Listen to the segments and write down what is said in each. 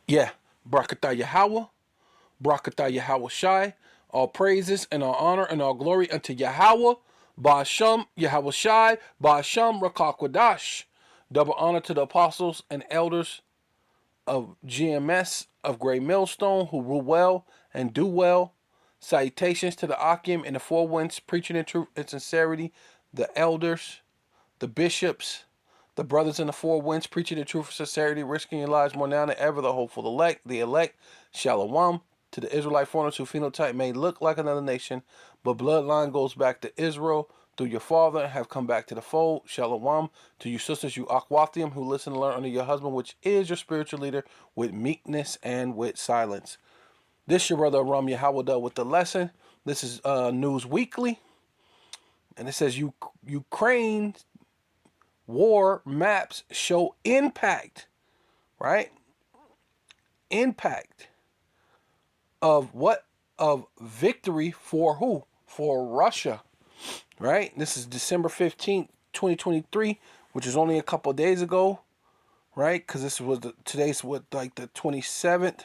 Yeah, Barakatah Yahweh, Barakatah Yahweh Shai. All praises and all honor and all glory unto Yahweh, Ba'asham, Yahweh Shai, Ba'asham, Rakakwadash. Double honor to the apostles and elders of GMS of Great Millstone who rule well and do well. Salutations to the Akim and the Four Winds, preaching in truth and sincerity, the elders, the bishops, the brothers in the Four Winds, preaching the truth and sincerity, risking your lives more now than ever, the hopeful elect, Shalom, to the Israelite foreigners who phenotype may look like another nation, but bloodline goes back to Israel through your father, have come back to the fold. Shalom to you sisters, you Akwathium, who listen and learn under your husband, which is your spiritual leader, with meekness and with silence. This your brother Ram Yahawada with the lesson. This is News Weekly, and it says Ukraine war maps show impact, right? Impact of what? Of victory for who? For Russia, right? This is December 15th, 2023, which is only a couple of days ago, right? Because today's what, like the 27th.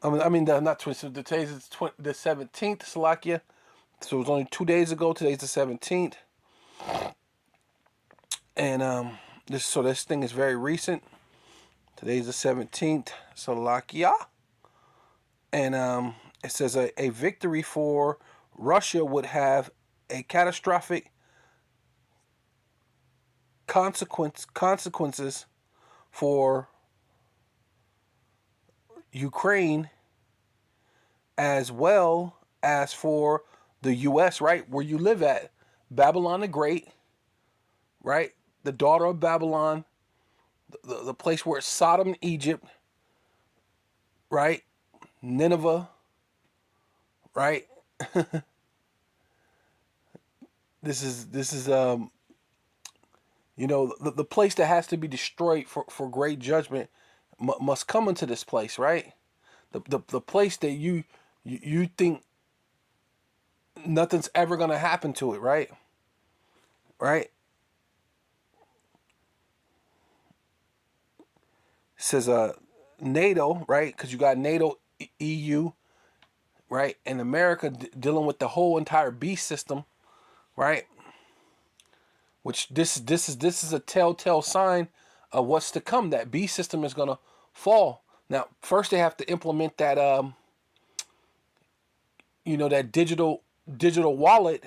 Not 27th, today's the 17th, Slovakia. So it was only 2 days ago. Today's the 17th. And this thing is very recent. Today's the 17th, Slovakia. And it says a victory for Russia would have a catastrophic consequences for Ukraine as well as for the U.S., right? Where you live at. Babylon the Great, right? The daughter of Babylon, the place where it's Sodom and Egypt, right? Nineveh, right? This is the place that has to be destroyed for great judgment must come into this place, right? The place that you think nothing's ever gonna happen to it, right? Right? It says NATO, right? Because you got NATO, EU, right, and America dealing with the whole entire beast system, right? Which this is a telltale sign of what's to come. That beast system is gonna fall. Now, first they have to implement that that digital wallet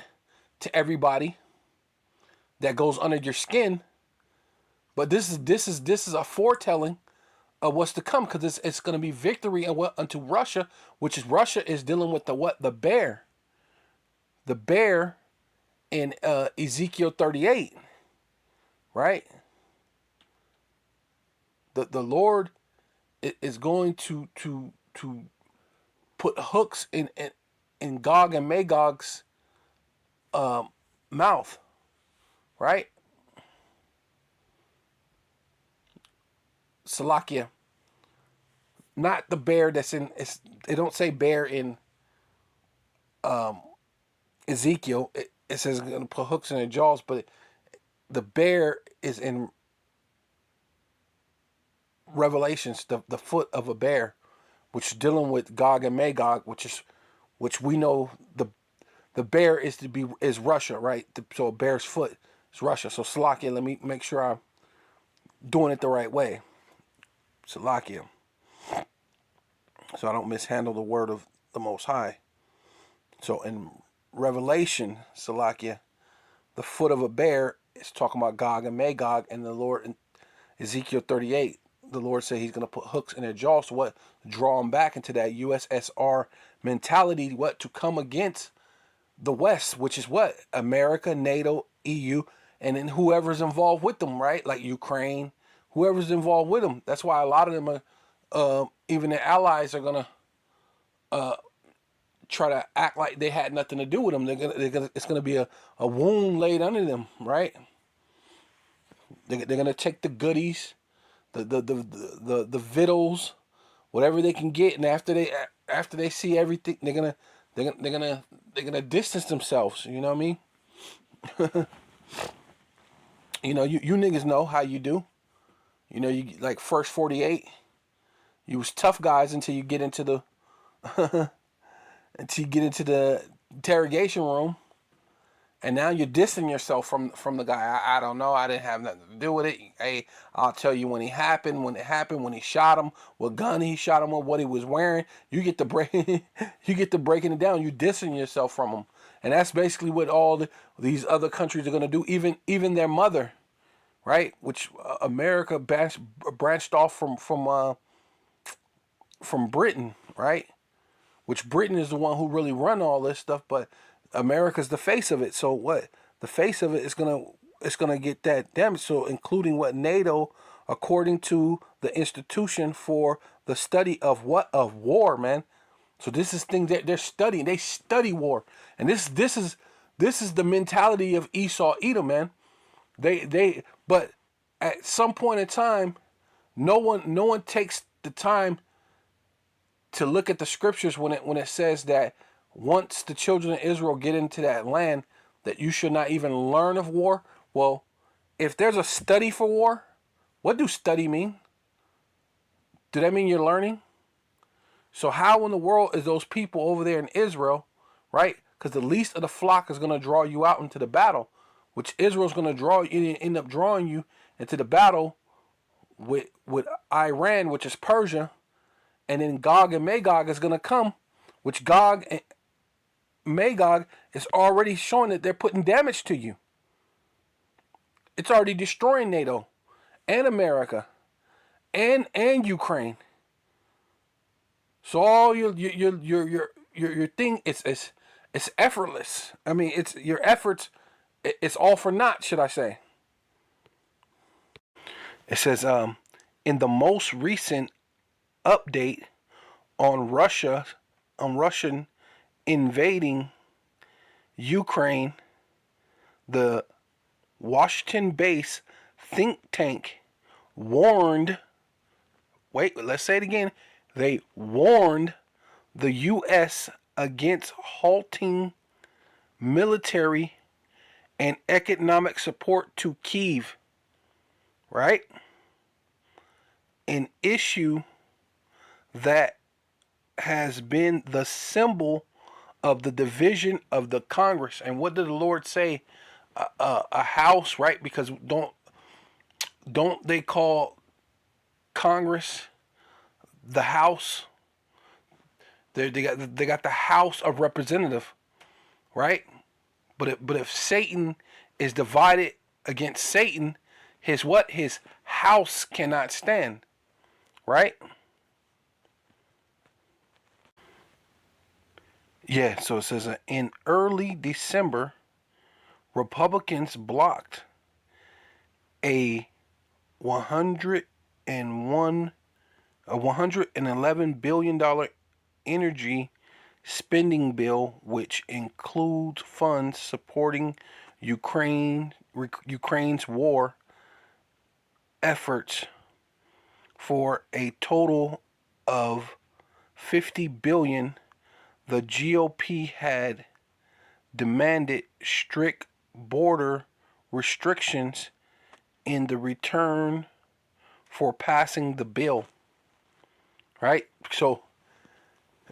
to everybody that goes under your skin. But this is a foretelling of what's to come, because it's going to be victory unto Russia, which is Russia is dealing with the bear in Ezekiel 38, right? The Lord is going to put hooks in Gog and Magog's mouth, right? Salakia, not the bear that's in. They don't say bear in Ezekiel. It says it's going to put hooks in their jaws, but the bear is in Revelations, the foot of a bear, which is dealing with Gog and Magog, which we know the bear is Russia, right? So a bear's foot is Russia. So Salakia, let me make sure I'm doing it the right way. Salakia, so I don't mishandle the word of the Most High. So in Revelation, Salakia, the foot of a bear is talking about Gog and Magog, and the Lord in Ezekiel 38, the Lord said He's going to put hooks in their jaws to what? Draw them back into that USSR mentality, what? To come against the West, which is what? America, NATO, EU, and then whoever's involved with them, right? Like Ukraine, whoever's involved with them. That's why a lot of them are, even their allies are going to try to act like they had nothing to do with them. It's gonna be a wound laid under them, right? They're gonna take the goodies, the victuals, whatever they can get, and after they see everything, they're gonna distance themselves. You know what I mean? You niggas know how you do. You like First 48. You was tough guys until you get into the interrogation room, and now you're dissing yourself from the guy. I don't know. I didn't have nothing to do with it. Hey, I'll tell you when it happened, when he shot him, what gun he shot him with, what he was wearing. You get to you get to breaking it down. You dissing yourself from him, and that's basically what all these other countries are gonna do. Even their mother, right? Which America branched off from Britain, right? Which Britain is the one who really run all this stuff, but America's the face of it. So what? The face of it is gonna get that damage. So including what NATO, according to the institution for the study of what of war, man. So this is things that they're studying. They study war, and this is the mentality of Esau Edom, man. But at some point in time, no one takes the time to look at the scriptures when it says that once the children of Israel get into that land, that you should not even learn of war. Well, if there's a study for war, what do study mean? Do that mean you're learning? So how in the world is those people over there in Israel, right? Because the least of the flock is going to draw you out into the battle, which Israel's going to end up drawing you into the battle with Iran, which is Persia. And then Gog and Magog is going to come, which Gog and Magog is already showing that they're putting damage to you. It's already destroying NATO and America and Ukraine. So all your thing it's effortless. I mean, it's your efforts. It's all for naught, should I say? It says in the most recent update on Russian invading Ukraine, the Washington-based think tank warned, let's say it again, they warned the U.S. against halting military and economic support to Kyiv, right? An issue that has been the symbol of the division of the Congress. And what did the Lord say? A house, right? Because don't they call Congress the house? They got the House of Representative, right? But if Satan is divided against Satan, his house cannot stand, right? Yeah, so it says in early December, Republicans blocked a $111 billion energy spending bill, which includes funds supporting Ukraine's war efforts for a total of $50 billion. The GOP had demanded strict border restrictions in the return for passing the bill. Right? So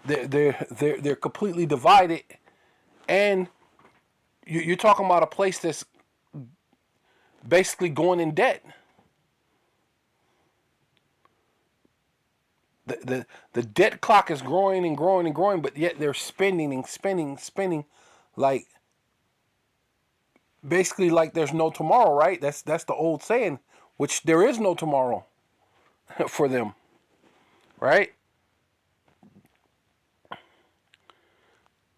they're completely divided, and you're talking about a place that's basically going in debt. The debt clock is growing and growing and growing, but yet they're spending and spending like basically like there's no tomorrow, right? That's the old saying, which there is no tomorrow for them, right?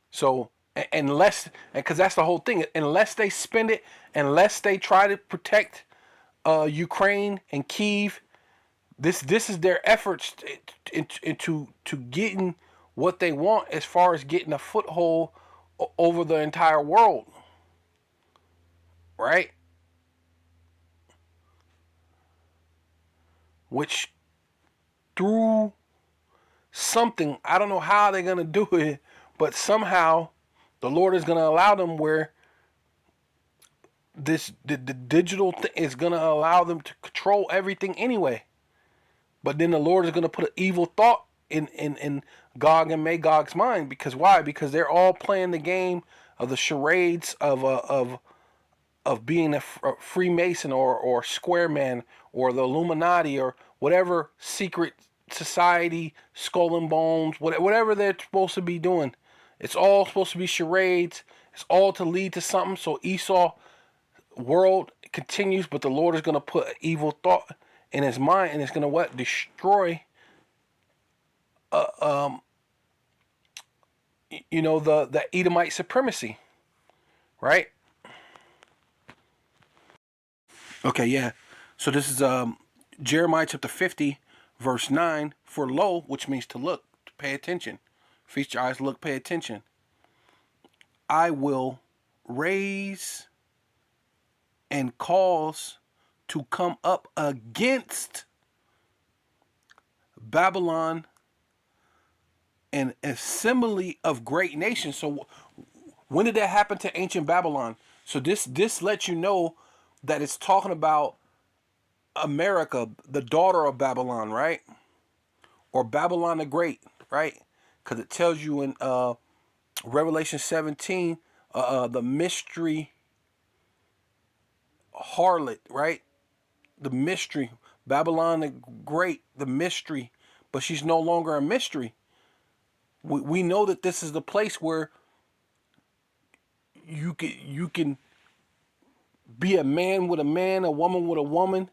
So because that's the whole thing, unless they spend it, unless they try to protect Ukraine and Kyiv, this is their efforts into getting what they want as far as getting a foothold over the entire world, right? Which through something, I don't know how they're gonna do it, but somehow the Lord is gonna allow them where the digital thing is gonna allow them to control everything anyway. But then the Lord is going to put an evil thought in Gog and Magog's mind. Because why? Because they're all playing the game of the charades of being a Freemason or Square Man or the Illuminati or whatever secret society, Skull and Bones, whatever they're supposed to be doing. It's all supposed to be charades. It's all to lead to something. So Esau world continues, but the Lord is going to put an evil thought in his mind, and it's going to what? Destroy, the Edomite supremacy, right? Okay, yeah. So this is Jeremiah chapter 50, verse 9. For lo, which means to look, to pay attention. Feast your eyes, look, pay attention. I will raise and cause to come up against Babylon an assembly of great nations. So when did that happen to ancient Babylon? So this lets you know that it's talking about America, the daughter of Babylon, right? Or Babylon the Great, right? Because it tells you in Revelation 17, the mystery harlot, right? The mystery, Babylon the Great, the mystery, but she's no longer a mystery. We know that this is the place where you can be a man with a man, a woman with a woman.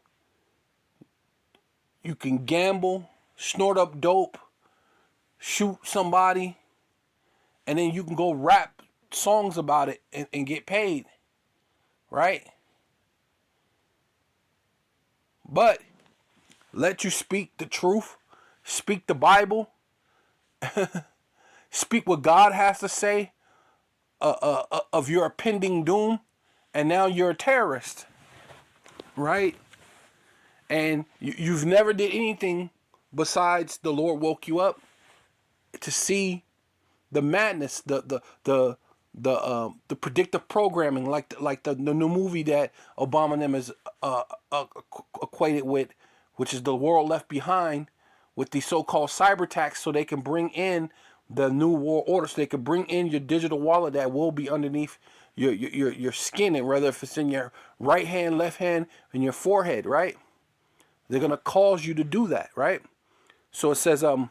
You can gamble, snort up dope, shoot somebody, and then you can go rap songs about it and get paid, right? But let you speak the truth, speak the Bible, speak what God has to say of your impending doom, and now you're a terrorist, right? And you've never did anything besides the Lord woke you up to see the madness, the predictive programming, like the new movie that Obama and them is equated with, which is The World Left Behind, with the so-called cyber tax, so they can bring in the new world order, so they can bring in your digital wallet that will be underneath your skin, and whether if it's in your right hand, left hand, and your forehead, right? They're gonna cause you to do that, right? So it says, and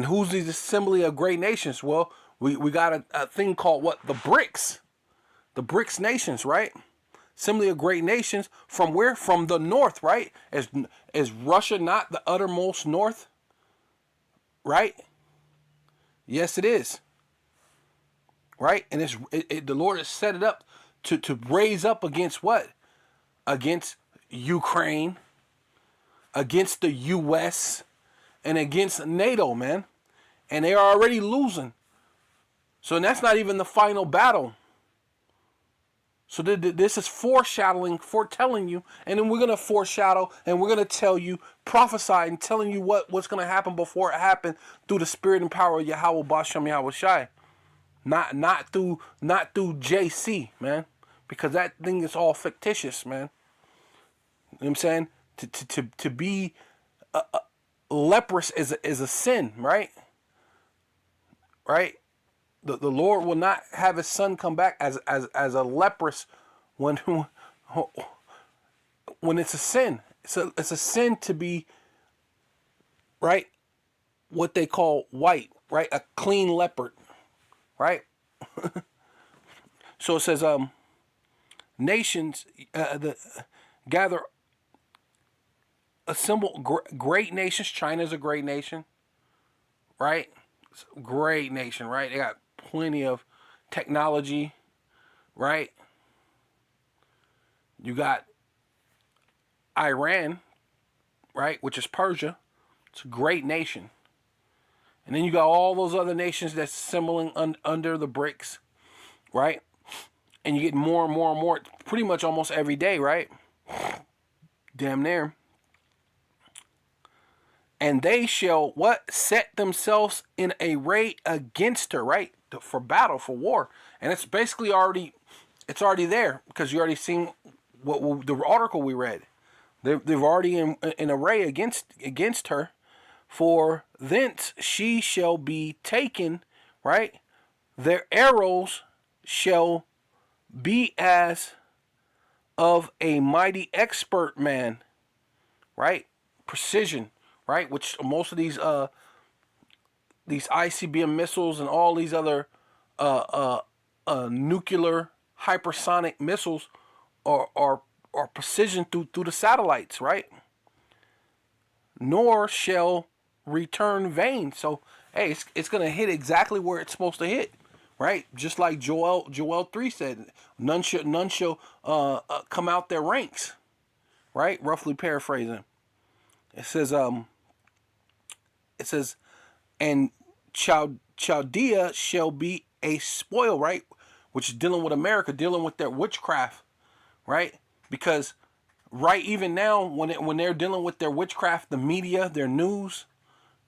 who's the assembly of great nations? Well, we got a thing called what? The BRICS. The BRICS nations, right? Assembly of great nations. From where? From the north, right? Is Russia not the uttermost north? Right? Yes, it is. Right? And the Lord has set it up to raise up against what? Against Ukraine, against the U.S., and against NATO, man. And they are already losing. So that's not even the final battle. So this is foreshadowing, foretelling you, and then we're going to foreshadow, and we're going to tell you, prophesy, and telling you what's going to happen before it happened through the spirit and power of Yahweh Bashem Yahweh Shai. Not through JC, man. Because that thing is all fictitious, man. You know what I'm saying? To be leprous is a sin, right? Right? The Lord will not have his son come back as a leprous when it's a sin. It's a sin to be, right, what they call white, right? A clean leopard, right? So it says nations gather, assemble great nations. China's a great nation, right? It's a great nation, right? They got plenty of technology, right? You got Iran, right, which is Persia. It's a great nation. And then you got all those other nations that's assembling under the BRICS, right? And you get more and more and more, pretty much almost every day, right? Damn near. And they shall what? Set themselves in array against her, right? For battle, for war. And it's basically already there, because you already seen the article we read. They've already in an array against her. For thence she shall be taken, right? Their arrows shall be as of a mighty expert man, right? Precision, right? Which most of these ICBM missiles and all these other nuclear hypersonic missiles are precision through the satellites, right? Nor shall return vain. So hey, it's gonna hit exactly where it's supposed to hit, right? Just like Joel 3 said, none shall come out their ranks, right? Roughly paraphrasing. It says and Chaldea shall be a spoil, right? Which is dealing with America, dealing with their witchcraft, right? Because right even now, when they're dealing with their witchcraft, the media, their news,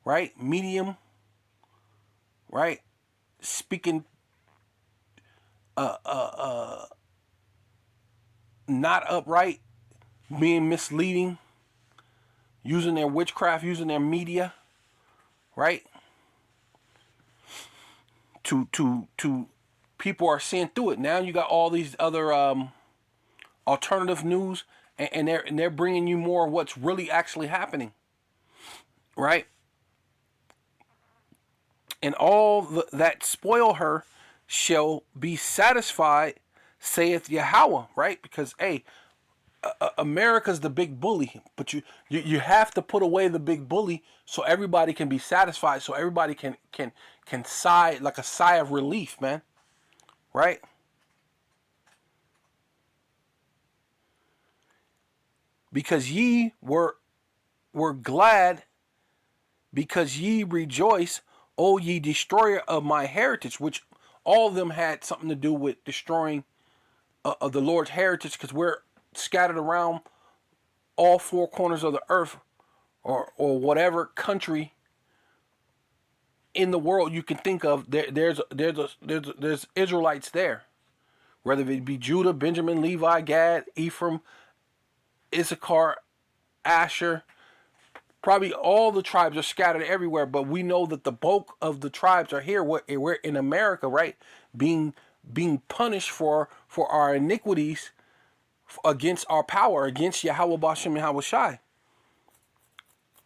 right, medium, right, speaking not upright, being misleading, using their witchcraft, using their media, right, to people are seeing through it. Now you got all these other alternative news, and they're bringing you more of what's really actually happening, right? And all that spoil her shall be satisfied, saith Yahweh, right? Because hey, America's the big bully, but you have to put away the big bully so everybody can be satisfied, so everybody can sigh like a sigh of relief, man, right? Because ye were glad, because ye rejoice, O ye destroyer of my heritage, which all of them had something to do with destroying of the Lord's heritage, because we're scattered around all four corners of the earth, or whatever country in the world you can think of. There's Israelites there, whether it be Judah, Benjamin, Levi, Gad, Ephraim, Issachar, Asher. Probably all the tribes are scattered everywhere, but we know that the bulk of the tribes are here. We're in America, right? Being punished for our iniquities against our power, against Yahweh Bashem Yahweh Shai.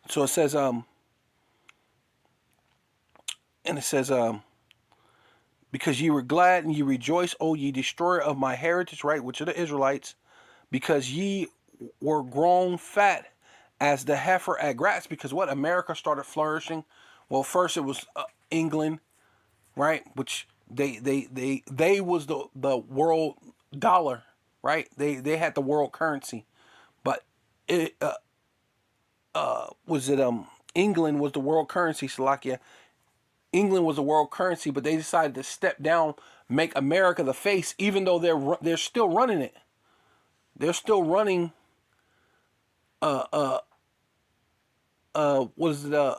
So it says, and it says, because ye were glad and ye rejoice, O ye destroyer of my heritage, right? Which are the Israelites, because ye were grown fat as the heifer at grass. Because what? America started flourishing. Well, first it was England, right? Which they was the world dollar, right? They had the world currency, but it was it England was the world currency. Slovakia. England was the world currency, but they decided to step down, make America the face, even though they're still running it. They're still running. What is it?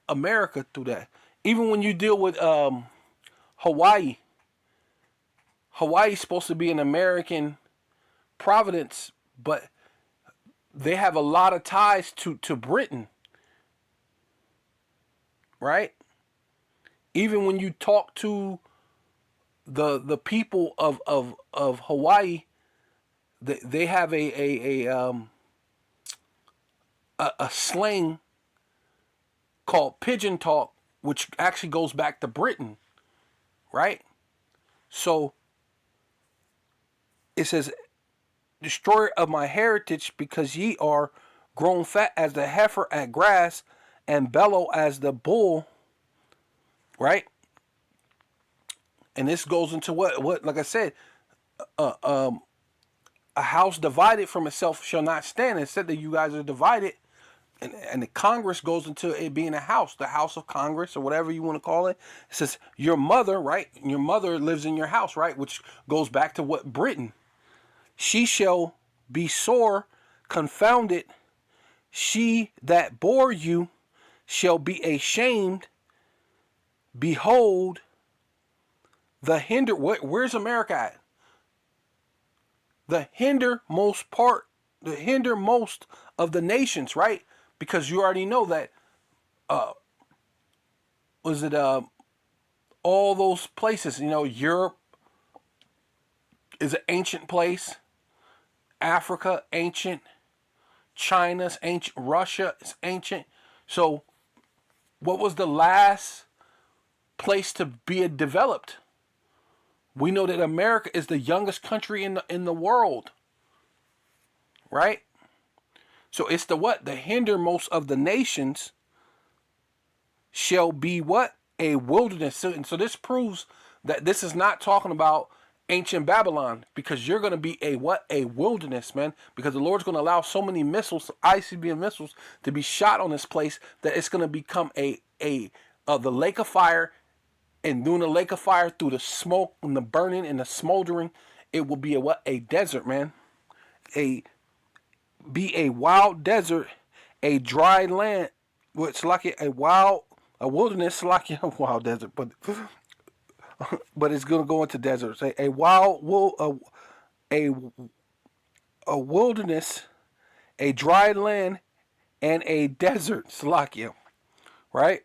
America through that. Even when you deal with Hawaii, Hawaii's supposed to be an American providence, but they have a lot of ties to Britain, right? Even when you talk to the people of Hawaii, they have a slang called pigeon talk, which actually goes back to Britain, right? So it says, destroyer of my heritage, because ye are grown fat as the heifer at grass, and bellow as the bull, right? And this goes into what like I said, a house divided from itself shall not stand. It said that you guys are divided, and the Congress goes into it being a house, the house of Congress, or whatever you want to call it. It says your mother, right? Your mother lives in your house, right? Which goes back to what Britain. She shall be sore confounded. She that bore you shall be ashamed. Behold, the where's America at? The hindermost part, hinder most of the nations, right? Because you already know that was it all those places, Europe is an ancient place, Africa ancient, China's ancient, Russia is ancient. So what was the last place to be developed? We know that America is the youngest country in the world, right? So it's the what? The hindermost of the nations shall be what? A wilderness. So this proves that this is not talking about ancient Babylon, because you're going to be a what? A wilderness, man. Because the Lord's going to allow so many missiles, ICBM missiles, to be shot on this place that it's going to become the lake of fire. And during the lake of fire, through the smoke and the burning and the smoldering, it will be a what? A desert, man. Be a wild desert, a dry land, which like a wilderness, like a wild desert, but it's gonna go into deserts. A wilderness, a dry land, and a desert, Salakia, right?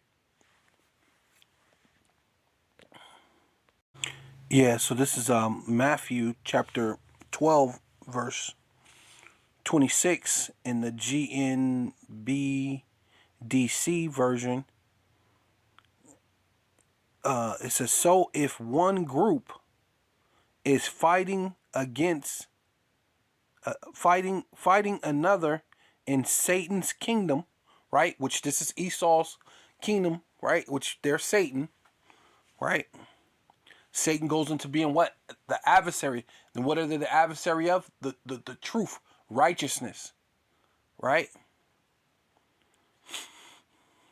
Yeah. So this is Matthew chapter 12, verse 26 in the GNBDC version. It says, so if one group is fighting against fighting another in Satan's kingdom, right? Which this is Esau's kingdom, right? Which they're Satan, right? Satan goes into being what? The adversary. And what are they the adversary of? The truth, righteousness, right?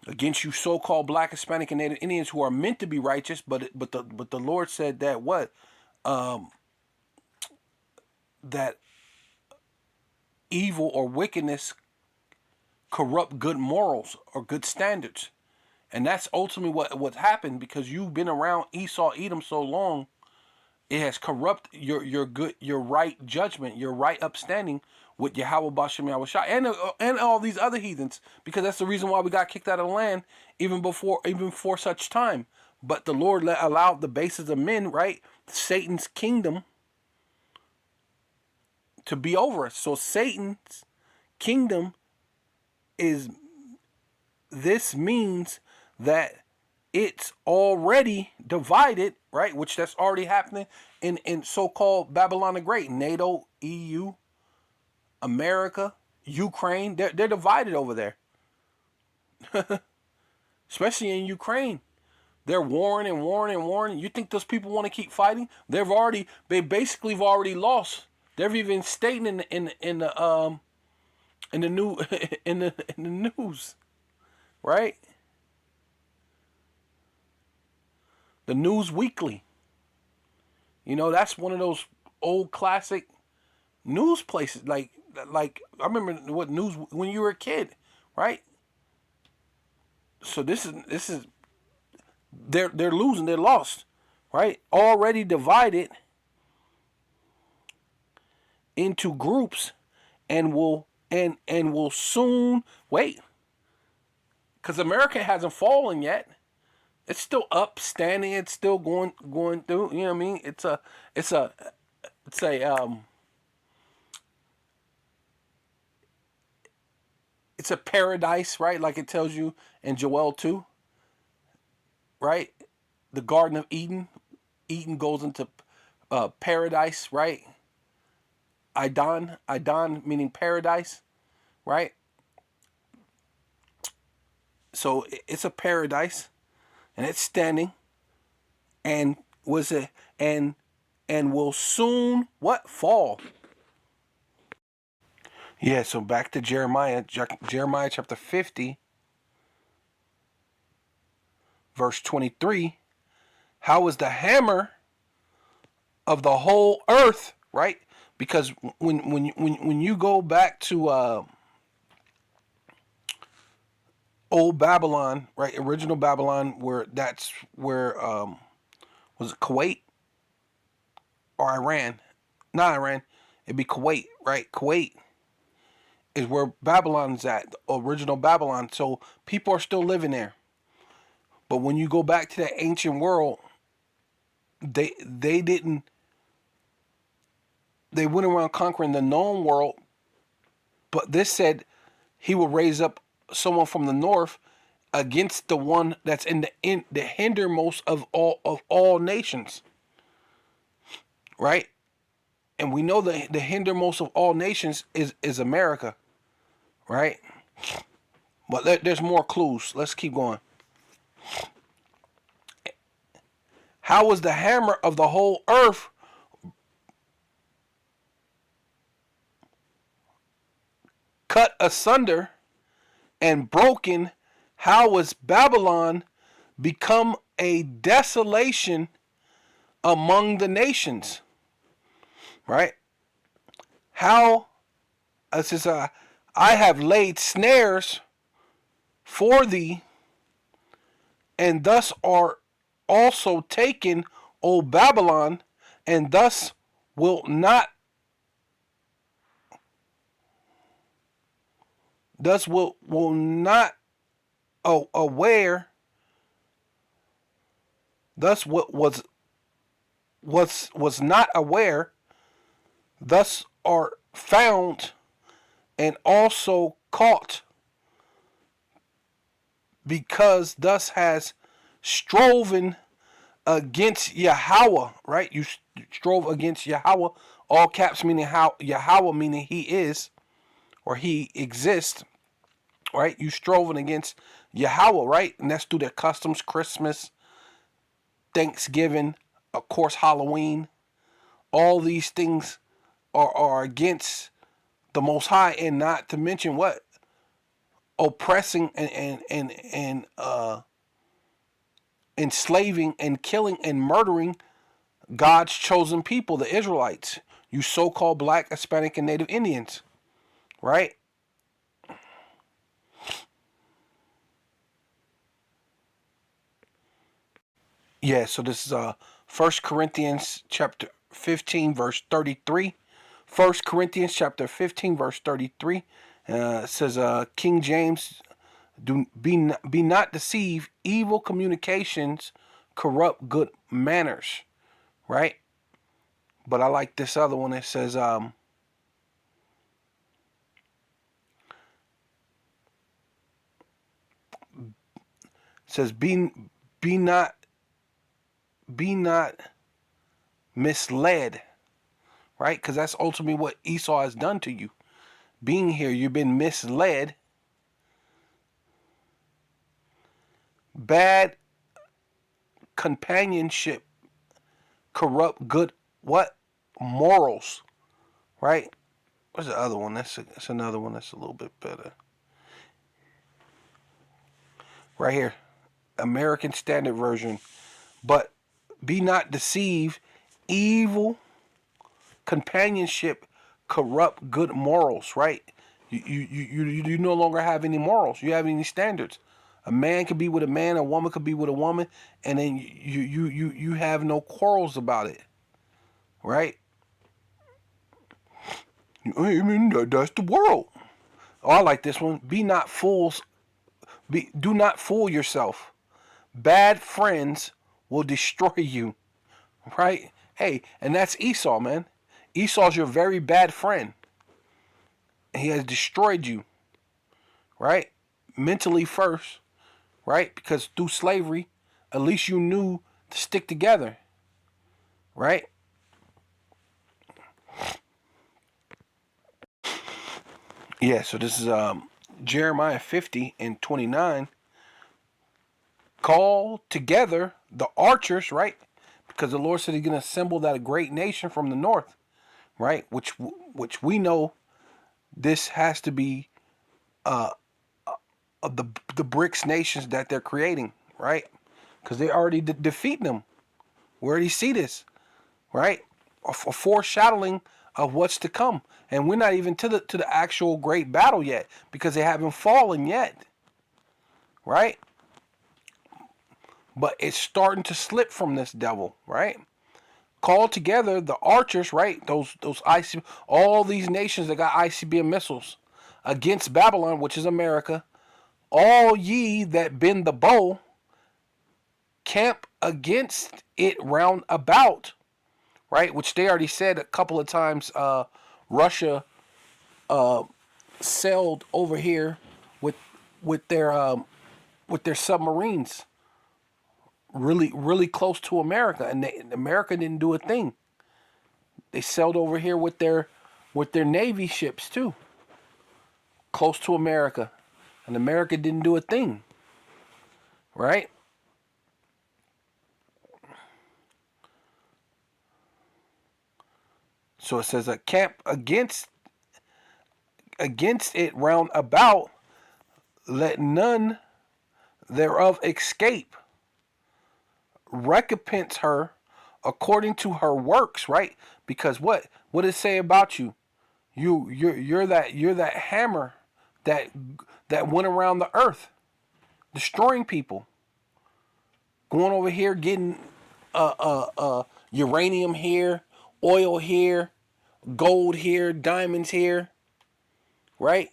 Against you so-called Black, Hispanic, and Native Indians who are meant to be righteous, but the Lord said that what? That evil or wickedness corrupt good morals or good standards. And that's ultimately what's happened, because you've been around Esau, Edom so long, it has corrupted your right judgment, your right upstanding with Yahweh Bashem Yahweh Shai, and all these other heathens, because that's the reason why we got kicked out of the land even before such time. But the Lord allowed the bases of men, right, Satan's kingdom, to be over us. So Satan's kingdom this means that it's already divided, right? Which that's already happening in so-called Babylon the Great, NATO, EU, America, Ukraine. They're divided over there, especially in Ukraine. They're warring and warring and warring. You think those people want to keep fighting? They basically have already lost. They're even stating in the new in the news, right? The News Weekly. That's one of those old classic news places. Like I remember what news when you were a kid, right? So this is they're losing, they're lost, right? Already divided into groups, and will soon wait, because America hasn't fallen yet. It's still up, standing. It's still going through. You know what I mean? It's a it's a paradise, right? Like it tells you in Joel 2, right? The Garden of Eden. Eden goes into paradise, right? Idon meaning paradise, right? So it's a paradise, and it's standing, and was it and will soon what? Fall. Yeah, so back to Jeremiah chapter 50, verse 23. How is the hammer of the whole earth, right? Because when you go back to old Babylon, right, original Babylon, where was it Kuwait or Iran? Not Iran. It'd be Kuwait, right? Kuwait. is where Babylon's at, the original Babylon. So people are still living there. But when you go back to that ancient world, they didn't they went around conquering the known world, but this said he will raise up someone from the north against the one that's in the hindermost of all nations, right? And we know the hindermost of all nations is America, right? But there's more clues. Let's keep going. How was the hammer of the whole earth cut asunder and broken? How was Babylon become a desolation among the nations? Right? How it says, I have laid snares for thee, and thus are also taken, O Babylon, and thus will not aware, thus what was not aware, thus are found and also caught, because thus has striven against Yahweh, right? You strove against Yahweh, all caps meaning how Yahweh meaning he is or he exists, right? You strove against Yahweh, right? And that's through their customs, Christmas, Thanksgiving, of course, Halloween. All these things are against the Most High, and not to mention what? Oppressing and enslaving and killing and murdering God's chosen people, the Israelites, you so-called Black, Hispanic, and Native Indians, right? Yeah, so this is 1 Corinthians chapter 15, verse 33. 1 Corinthians chapter 15, verse 33. It says, King James, be not deceived, evil communications corrupt good manners, right? But I like this other one. It says, be not misled, right? Because that's ultimately what Esau has done to you. Being here, you've been misled. Bad companionship corrupt good what? Morals, right? What's the other one? That's another one that's a little bit better. Right here. American Standard Version. But be not deceived, evil companionship corrupt good morals, right? You no longer have any morals. You have any standards. A man could be with a man, a woman could be with a woman, and then you have no quarrels about it, right? I mean, that's the world. Oh, I like this one. Be not fools. Do not fool yourself. Bad friends will destroy you, right? Hey, and that's Esau, man. Esau's your very bad friend. He has destroyed you, right? Mentally first, right? Because through slavery, at least you knew to stick together, right? Yeah, so this is Jeremiah 50 and 29. Call together the archers, right? Because the Lord said he's going to assemble that great nation from the north, right? Which we know this has to be of the BRICS nations that they're creating, right? Because they already defeating them. We already see this, right? A foreshadowing of what's to come, and we're not even to the actual great battle yet because they haven't fallen yet, right? But it's starting to slip from this devil, right? Call together the archers, right? Those all these nations that got ICBM missiles. against Babylon, which is America, all ye that bend the bow, camp against it round about, right? Which they already said a couple of times. Russia sailed over here with with their um, with their submarines, really close to America, and America didn't do a thing. They sailed over here with their navy ships too, close to America, and America didn't do a thing, right? So it says a camp against it round about, let none thereof escape. Recompense her according to her works, right? Because what does it say about you? You're that hammer that went around the earth, destroying people, going over here getting uranium here, oil here, gold here, diamonds here, right?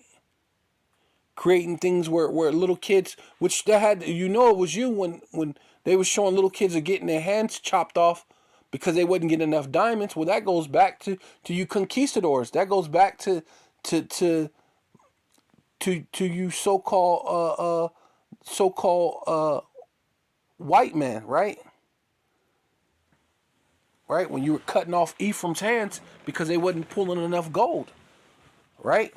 Creating things where little kids, which they had, it was you when they were showing little kids are getting their hands chopped off because they wouldn't get enough diamonds. Well, that goes back to you conquistadors. That goes back to to to you so called white man, right? Right, when you were cutting off Ephraim's hands because they wasn't pulling enough gold, right?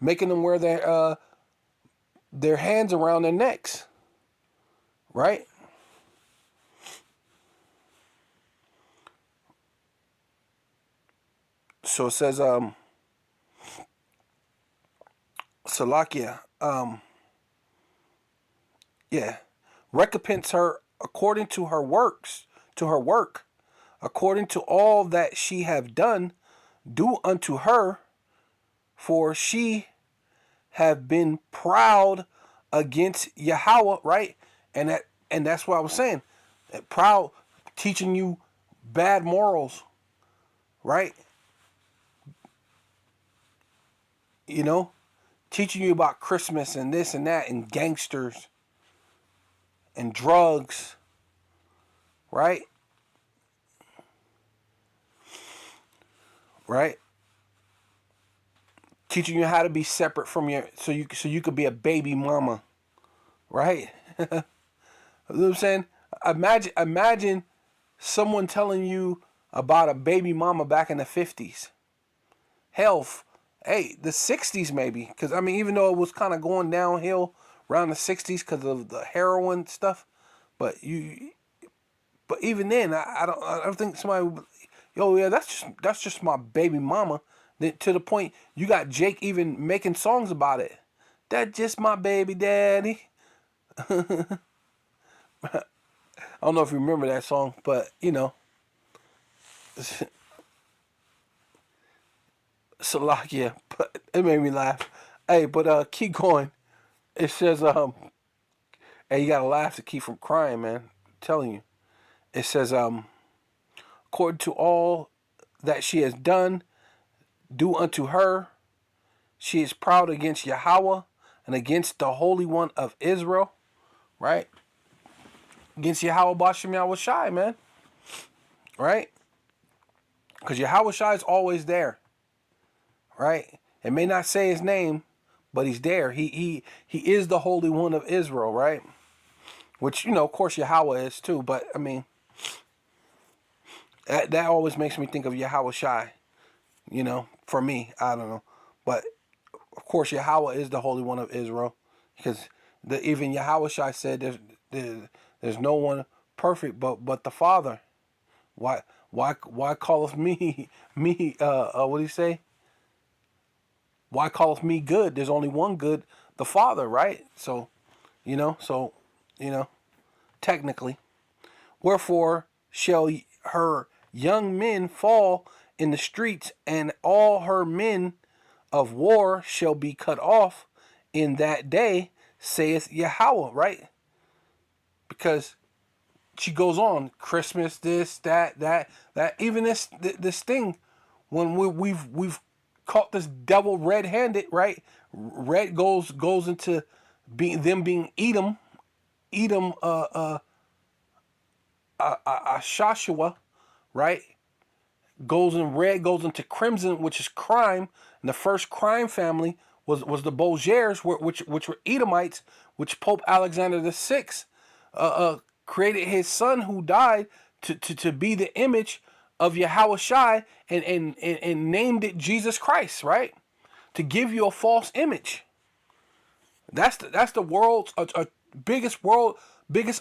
Making them wear their hands around their necks, right? So it says, Salakia, yeah, recompense her according to her works, to her work, according to all that she have done, do unto her, for she have been proud against Yahweh, right? And that's what I was saying. That proud, teaching you bad morals, right? You know, teaching you about Christmas and this and that and gangsters and drugs, right? Right? Teaching you how to be separate from your so you could be a baby mama, right? You know what I'm saying? Imagine someone telling you about a baby mama back in the 50s. Hell, hey, the 60s maybe, because I mean, even though it was kind of going downhill around the 60s because of the heroin stuff, but even then, I don't think somebody would, yo, yeah, that's just my baby mama. Then to the point you got Jake even making songs about it. That's just my baby daddy. I don't know if you remember that song, but Salakia, but it made me laugh. Hey, but keep going. It says hey, you gotta laugh to keep from crying, man. I'm telling you. It says according to all that she has done, do unto her. She is proud against Yahweh and against the Holy One of Israel, right? Against Yahweh Bashem Yahweh Shai, man, right? Because Yahweh Shai is always there, right? It may not say his name, but he's there. He is the Holy One of Israel, right? Which, of course Yahweh is too, but I mean, that always makes me think of Yahweh Shai, for me. I don't know. But of course Yahweh is the Holy One of Israel, because even Yahweh Shai said there's no one perfect but the Father. Why calleth me what do you say? Why calleth me good? There's only one good, the Father, right? So, so, you know, technically. Wherefore shall her young men fall in the streets, and all her men of war shall be cut off in that day, saith Yahweh, right? Because she goes on, Christmas, this, that, even this thing, when we've caught this devil red-handed, right? Red goes into being Edom, Shashua, right? Goes in red, goes into crimson, which is crime. And the first crime family was the Bougers, which were Edomites, which Pope Alexander VI created his son who died to be the image of Yahweh Shai and named it Jesus Christ, right? To give you a false image. That's the world's biggest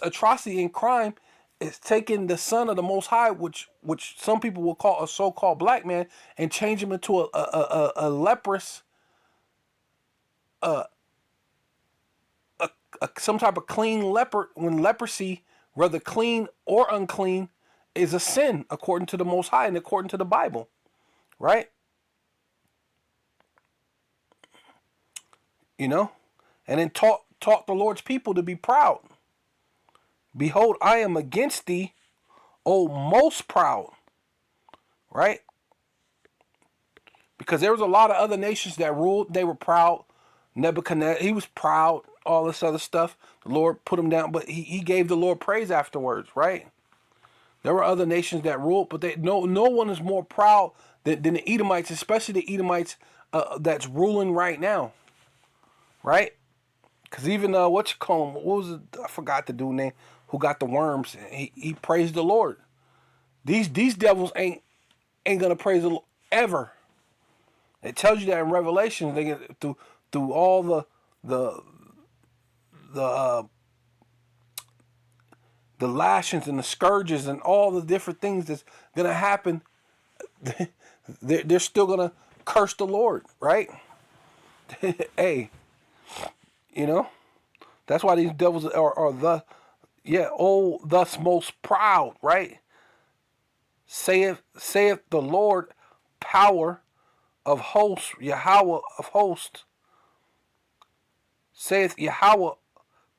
atrocity in crime is taking the son of the Most High, which some people will call a so-called black man, and change him into a leprous, some type of clean leper. When leprosy, whether clean or unclean, is a sin according to the Most High and according to the Bible, right? You know, and then taught the Lord's people to be proud. Behold, I am against thee, O most proud, right? Because there was a lot of other nations that ruled. They were proud. Nebuchadnezzar, he was proud, all this other stuff. The Lord put him down, but he gave the Lord praise afterwards, right? There were other nations that ruled, but no one is more proud than the Edomites, especially the Edomites that's ruling right now, right? Because even what was it? I forgot the dude name who got the worms. He praised the Lord. These devils ain't gonna praise the Lord ever. It tells you that in Revelation. They get through all the lashings and the scourges and all the different things that's gonna happen. They're still gonna curse the Lord, right? Hey, you know, that's why these devils are thus most proud, right? Saith the Lord, power of hosts, Yahweh of hosts. Saith Yahweh,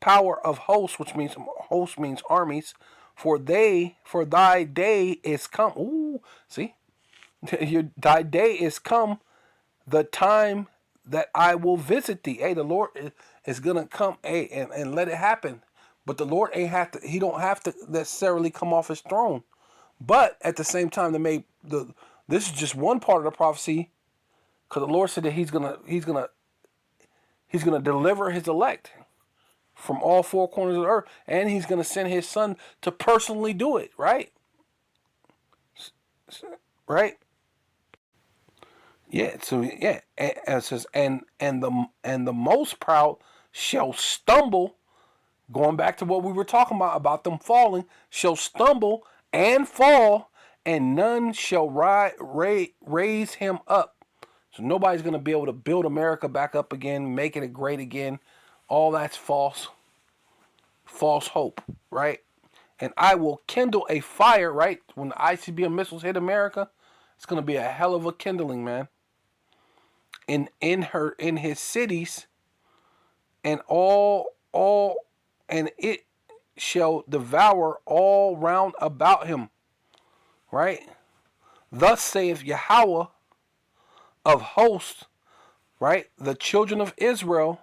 power of hosts, which means host means armies. For thy day is come. Ooh, see, thy day is come, the time that I will visit thee. Hey, the Lord is gonna come, hey, and let it happen. But the Lord he don't have to necessarily come off his throne. But at the same time, this is just one part of the prophecy, because the Lord said that he's gonna deliver his elect from all four corners of the earth, and he's gonna send his son to personally do it, right? Right? Yeah. So yeah, and it says, and the most proud shall stumble. Going back to what we were talking about them falling, shall stumble and fall, and none shall raise him up. So nobody's going to be able to build America back up again, making it great again. All that's false hope, right? And I will kindle a fire, right? When the ICBM missiles hit America, it's going to be a hell of a kindling, man. In his cities, and and it shall devour all round about him, right? Thus saith Yahweh of hosts, right? The children of Israel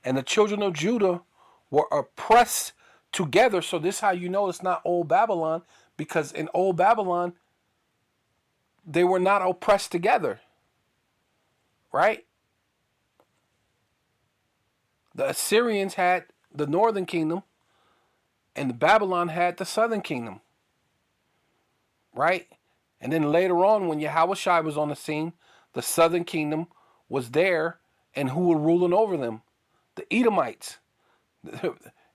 and the children of Judah were oppressed together. So this is how you know it's not old Babylon, because in old Babylon, they were not oppressed together, right? The Assyrians had the northern kingdom, and the Babylon had the southern kingdom, right? And then later on, when Yahweh Shai was on the scene, the southern kingdom was there, and who were ruling over them? The Edomites.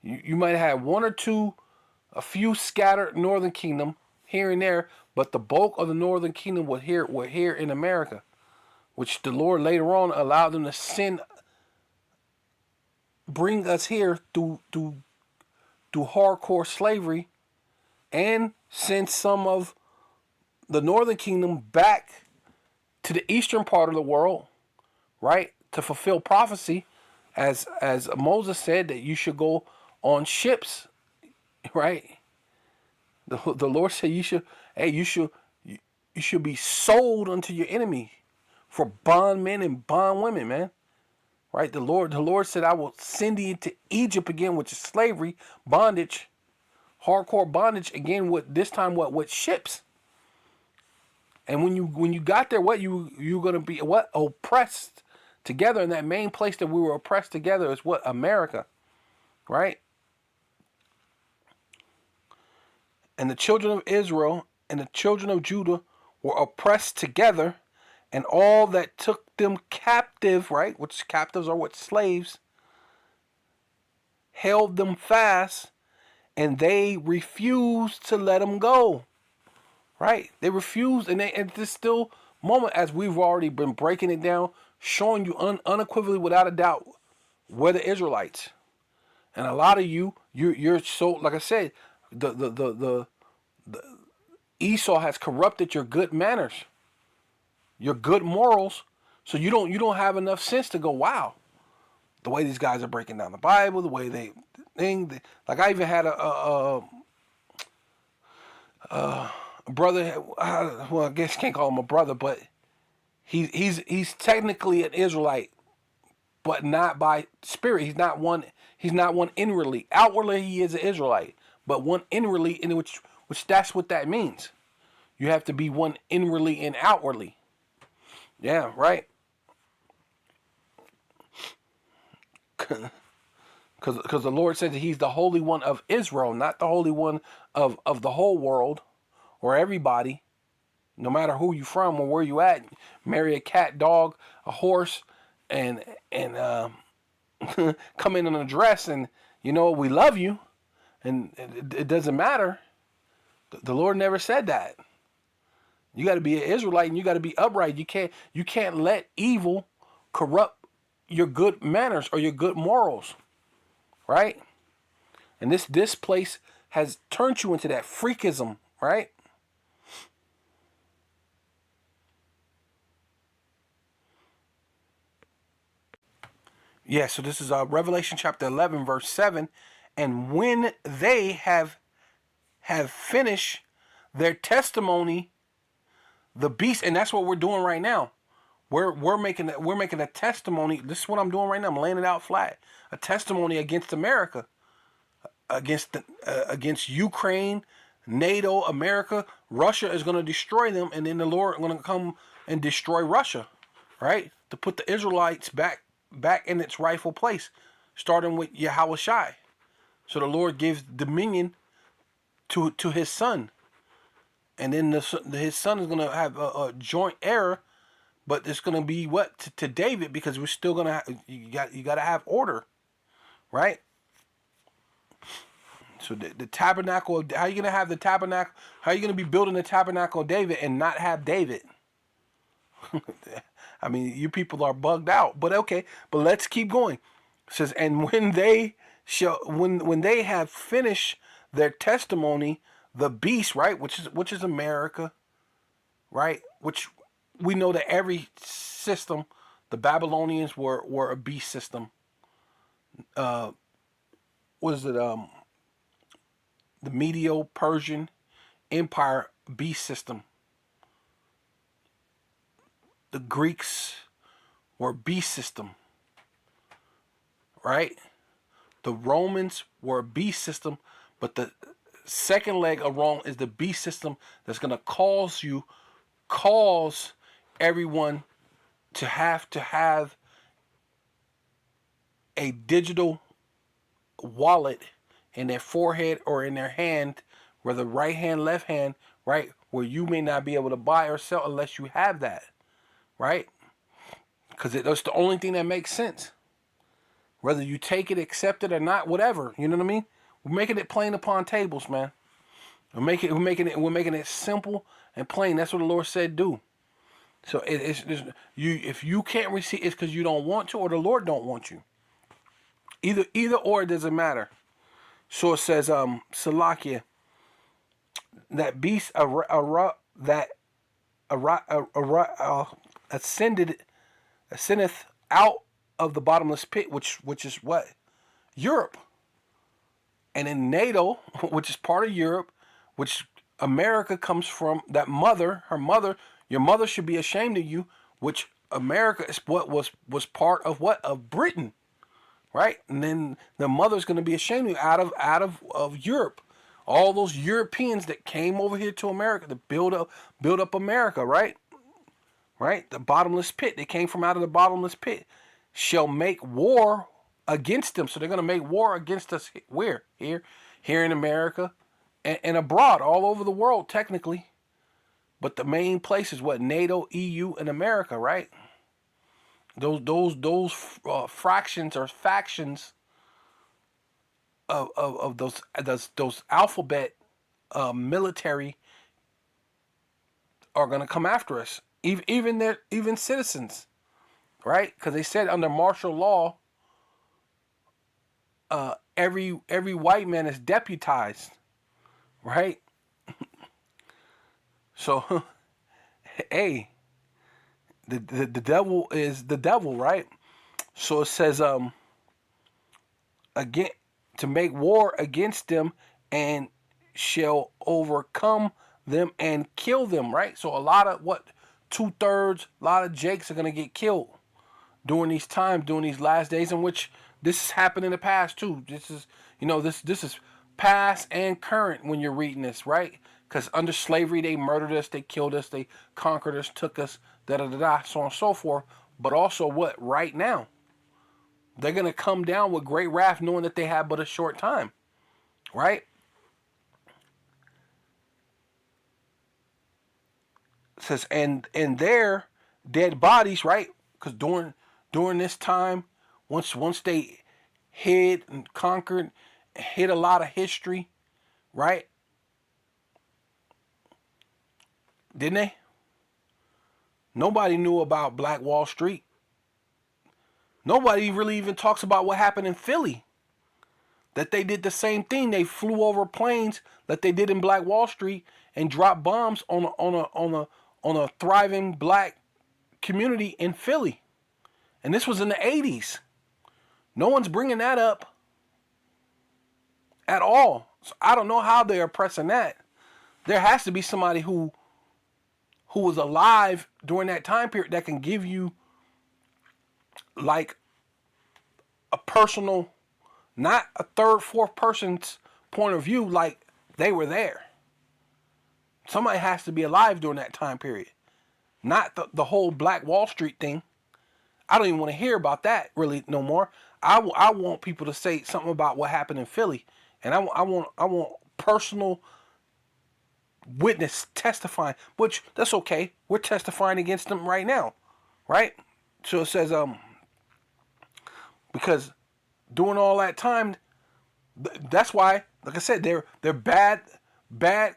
You might have one or two, a few scattered northern kingdom here and there, but the bulk of the northern kingdom were here in America, which the Lord later on allowed them to bring us here through hardcore slavery, and send some of the northern kingdom back to the eastern part of the world, right, to fulfill prophecy, as Moses said that you should go on ships, right? The Lord said you should be sold unto your enemy for bondmen and bondwomen, man. Right? The Lord said, I will send you into Egypt again, which is slavery, bondage, hardcore bondage again. With this time, with ships. And when you got there, what you gonna be what oppressed together in that main place that we were oppressed together is what America, right? And the children of Israel and the children of Judah were oppressed together, and all that took them captive, right? Which captives are what slaves, held them fast, and they refused to let them go. Right? They refused, and at this still moment, as we've already been breaking it down, showing you unequivocally, without a doubt, we're the Israelites. And a lot of you're so, like I said, the Esau has corrupted your good manners, your good morals, so you don't have enough sense to go, wow, the way these guys are breaking down the Bible, the way they think. Like I even had a brother. Well, I guess you can't call him a brother, but he's technically an Israelite, but not by spirit. He's not one. He's not one inwardly. Outwardly, he is an Israelite, but one inwardly, in which that's what that means. You have to be one inwardly and outwardly. Yeah, right. Because the Lord said that He's the Holy One of Israel, not the Holy One of the whole world or everybody. No matter who you from or where you at, marry a cat, dog, a horse, and come in a dress, and we love you, and it doesn't matter. The Lord never said that. You got to be an Israelite, and you got to be upright. You can't let evil corrupt your good manners or your good morals, right? And this place has turned you into that freakism, right? Yeah, so this is Revelation chapter 11, verse 7. And when they have finished their testimony, the beast, and that's what we're doing right now. We're making a testimony. This is what I'm doing right now. I'm laying it out flat. A testimony against America, against Ukraine, NATO, America. Russia is going to destroy them, and then the Lord is going to come and destroy Russia, right? To put the Israelites back in its rightful place, starting with Yahweh Shai. So the Lord gives dominion to His Son, and then His Son is going to have a joint heir, but it's going to be what to David, because we're still going to you got to have order, right? So the tabernacle how are you going to have the tabernacle? How are you going to be building the tabernacle of David and not have David? I mean, you people are bugged out. But okay, but let's keep going. It says, and when they have finished their testimony, the beast, right, which is America, right? Which we know that every system, the Babylonians were a beast system. What is it? The Medo-Persian Empire beast system. The Greeks were beast system, right? The Romans were a beast system, but the second leg of Rome is the beast system that's going to cause everyone to have a digital wallet in their forehead or in their hand, whether right hand, left hand, right, where you may not be able to buy or sell unless you have that, right? Because that's the only thing that makes sense. Whether you take it, accept it, or not, whatever, you know what I mean? We're making it plain upon tables, man. We're making it simple and plain. That's what the Lord said do. So if you can't receive, it's because you don't want to, or the Lord don't want you. Either or, it doesn't matter. So it says, Salakia, that beast that ascendeth out of the bottomless pit, which is what? Europe. And in NATO, which is part of Europe, which America comes from, that mother, her mother, your mother should be ashamed of you, which America is what was part of what of Britain, right? And then the mother's going to be ashamed of you out of Europe. All those Europeans that came over here to America to build up America, right? Right? The bottomless pit. They came from out of the bottomless pit. Shall make war against them. So they're going to make war against us. Where? Here in America, and abroad, all over the world, technically. But the main place is what? NATO, EU, and America, right? Those fractions or factions of those alphabet military are gonna come after us. Even citizens, right? Because they said under martial law, every white man is deputized, right? So, hey, the devil is the devil, right? So it says again to make war against them and shall overcome them and kill them, right? So a lot of what 2/3, a lot of Jakes are gonna get killed during these times, during these last days, in which this has happened in the past too. This is this is past and current when you're reading this, right? Because under slavery they murdered us, they killed us, they conquered us, took us, da da da da, so on and so forth. But also what right now? They're gonna come down with great wrath, knowing that they have but a short time, right? It says and their dead bodies, right? Because during this time, once they hid and conquered, hid a lot of history, right? Didn't they? Nobody knew about Black Wall Street. Nobody really even talks about what happened in Philly. That they did the same thing. They flew over planes that they did in Black Wall Street and dropped bombs on a thriving black community in Philly. And this was in the 80s. No one's bringing that up at all. So I don't know how they're oppressing that. There has to be somebody who was alive during that time period that can give you like a personal, not a third, fourth person's point of view, like they were there. Somebody has to be alive during that time period. Not the whole Black Wall Street thing. I don't even want to hear about that really no more. I want people to say something about what happened in Philly. And I want personal witness testifying, which that's okay. We're testifying against them right now, right? So it says because during all that time, that's why, like I said, they're bad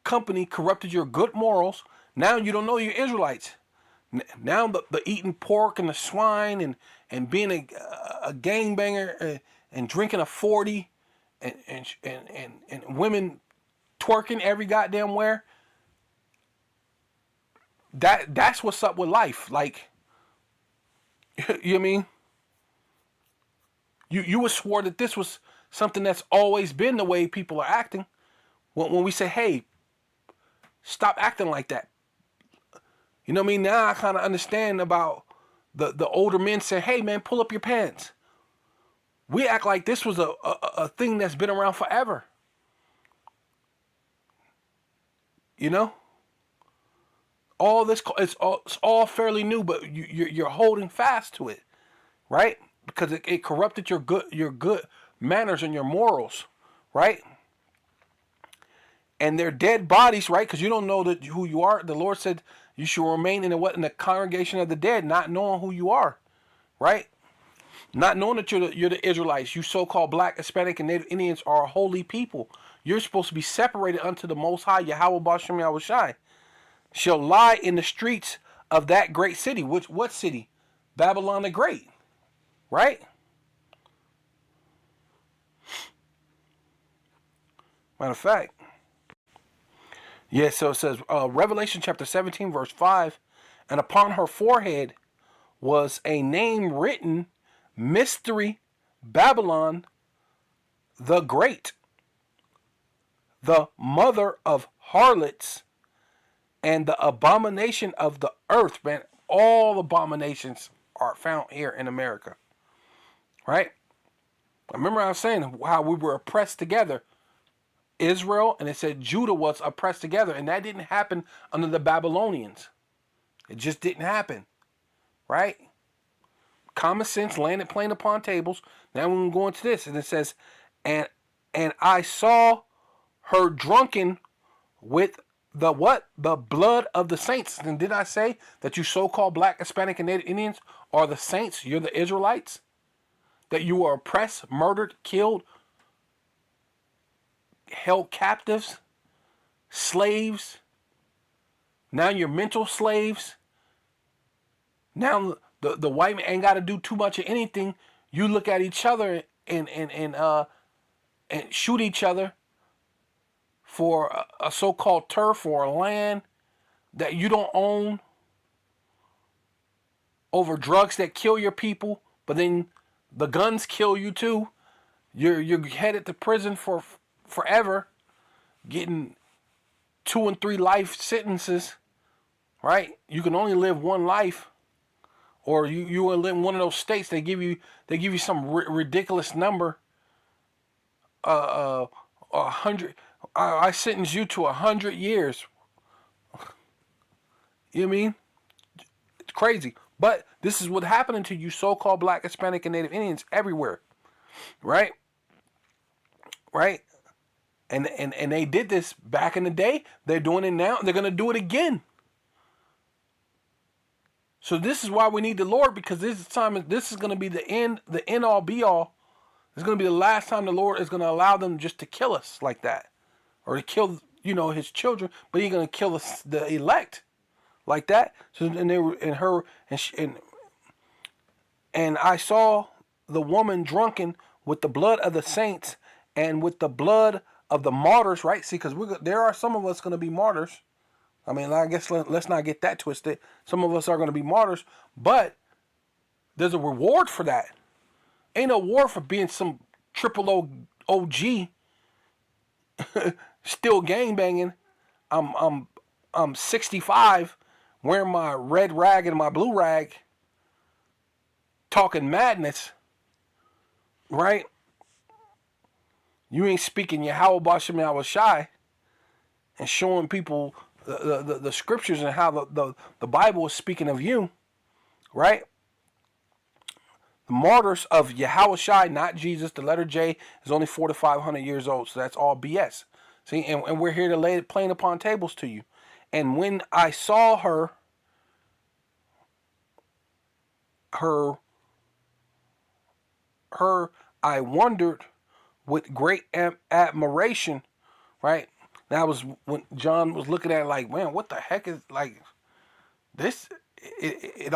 company corrupted your good morals. Now you don't know you're Israelites. Now the eating pork and the swine and being a gangbanger and drinking a 40 and women twerking every goddamn where. That's what's up with life. Like, you know what I mean? You would swore that this was something that's always been the way people are acting. When we say, hey, stop acting like that. You know what I mean? Now I kind of understand about the older men saying, hey man, pull up your pants. We act like this was a thing that's been around forever. You know? All this, it's all fairly new, but you're holding fast to it, right? Because it corrupted your good manners and your morals, right? And their dead bodies, right? Because you don't know who you are. The Lord said you should remain in the congregation of the dead, not knowing who you are, right? Not knowing that you're the Israelites. You so-called Black, Hispanic, and Native Indians are a holy people. You're supposed to be separated unto the Most High, Yahweh Bashem Yahushai. Shall lie in the streets of that great city. What city? Babylon the Great, right? Matter of fact. Yeah, so it says, Revelation chapter 17, verse 5, and upon her forehead was a name written, Mystery Babylon the Great, the mother of harlots and the abomination of the earth. Man, all abominations are found here in America, right? Remember I was saying how we were oppressed together. Israel, and it said Judah was oppressed together, and that didn't happen under the Babylonians. It just didn't happen, right? Common sense landed plain upon tables. Now we're going to go into this, and it says, and I saw her drunken with the what? The blood of the saints. And did I say that you so-called black, Hispanic, and Native Indians are the saints? You're the Israelites? That you are oppressed, murdered, killed, held captives, slaves. Now you're mental slaves. Now the white man ain't got to do too much of anything. You look at each other and shoot each other for a so-called turf or a land that you don't own, over drugs that kill your people, but then the guns kill you too. You're headed to prison for forever, getting 2 and 3 life sentences, right? You can only live one life, or you will live in one of those states. They give you some ridiculous number. 100. I sentence you to 100 years. You know what I mean? It's crazy. But this is what's happening to you so-called black, Hispanic, and Native Indians everywhere. Right? Right? And they did this back in the day. They're doing it now. They're going to do it again. So this is why we need the Lord, because this is going to be the end all be all. It's going to be the last time the Lord is going to allow them just to kill us like that, or to kill, his children, but he's going to kill the elect like that. So, and they were in her, and I saw the woman drunken with the blood of the saints and with the blood of the martyrs, right? See, because there are some of us going to be martyrs. I mean, I guess let's not get that twisted. Some of us are going to be martyrs, but there's a reward for that. Ain't no reward for being some triple OG, still gangbanging. I'm 65, wearing my red rag and my blue rag, talking madness, right? You ain't speaking Yahweh Bashem Yahweh Shai and showing people the scriptures and how the Bible is speaking of you, right? The martyrs of Yahweh Shai, not Jesus, the letter J, is only 400 to 500 years old, so that's all BS. See, and we're here to lay it plain upon tables to you. And when I saw her I wondered with great admiration, right? That was when John was looking at it like, man, what the heck is like this? It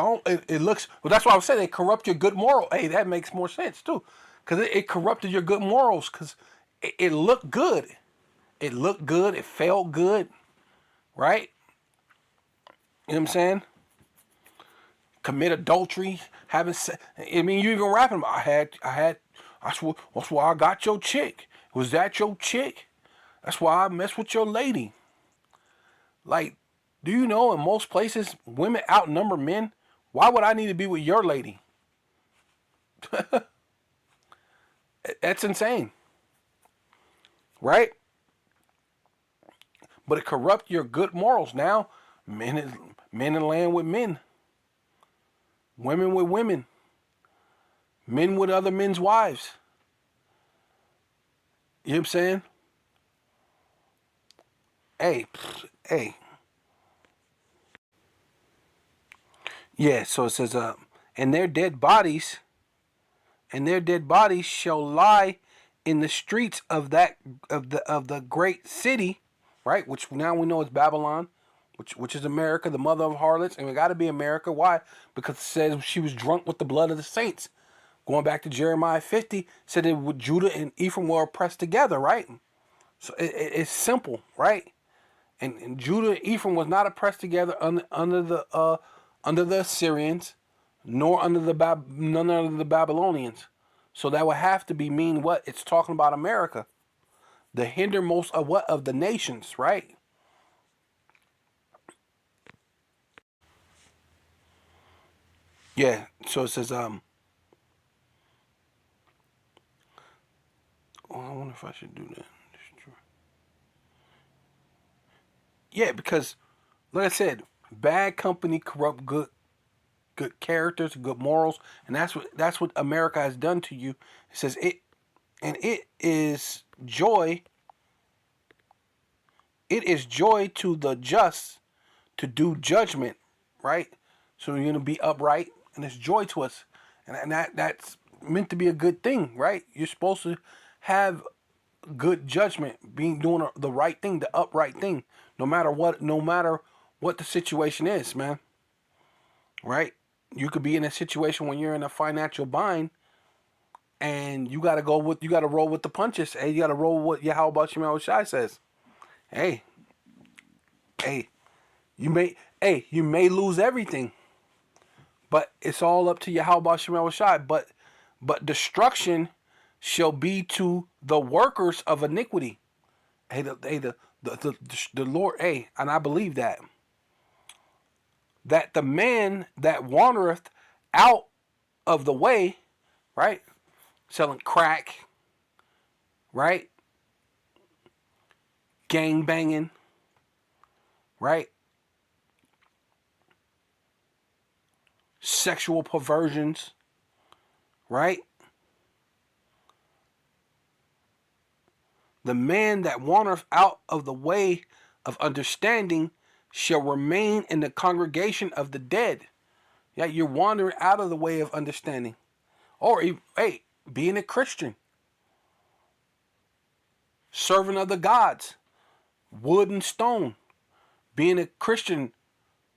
looks, well, that's why I was saying they corrupt your good moral. Hey, that makes more sense too, because it corrupted your good morals, because it looked good. It looked good. It felt good, right? You know what I'm saying? Commit adultery, having sex. I mean, you even rapping about, that's why I got your chick. Was that your chick? That's why I messed with your lady. Like, do you know in most places women outnumber men? Why would I need to be with your lady? That's insane. Right? But it corrupts your good morals. Now, men in land with men. Women with women. Men with other men's wives. You know what I'm saying? Hey. Yeah, so it says, and their dead bodies shall lie in the streets of the great city, right? Which now we know is Babylon, which is America, the mother of harlots, and it got to be America. Why? Because it says she was drunk with the blood of the saints. Going back to Jeremiah 50, said that Judah and Ephraim were oppressed together, right? So it's simple, right? And Judah and Ephraim was not oppressed together under the Assyrians, nor under the Babylonians. So that would have to mean what? It's talking about America, the hindermost of what? Of the nations, right? Yeah. So it says oh, I wonder if I should do that. Yeah, because like I said, bad company corrupt good characters, good morals, and that's what America has done to you. It says it, and it is joy. It is joy to the just to do judgment, right? So you're gonna be upright, and it's joy to us, and that's meant to be a good thing, right? You're supposed to have good judgment, being doing the right thing, the upright thing, no matter what the situation is, man. Right? You could be in a situation when you're in a financial bind, and you gotta roll with the punches. Hey, you gotta roll with how about Shemel Shai says. Hey, hey, you may lose everything, but it's all up to Yahweh Shemel Shai. But destruction shall be to the workers of iniquity. The Lord, hey, and I believe that the man that wandereth out of the way, right, selling crack, right, gang banging, right, sexual perversions, right, the man that wandereth out of the way of understanding shall remain in the congregation of the dead. Yeah, you're wandering out of the way of understanding. Or, hey, being a Christian, serving other gods, wood and stone. Being a Christian,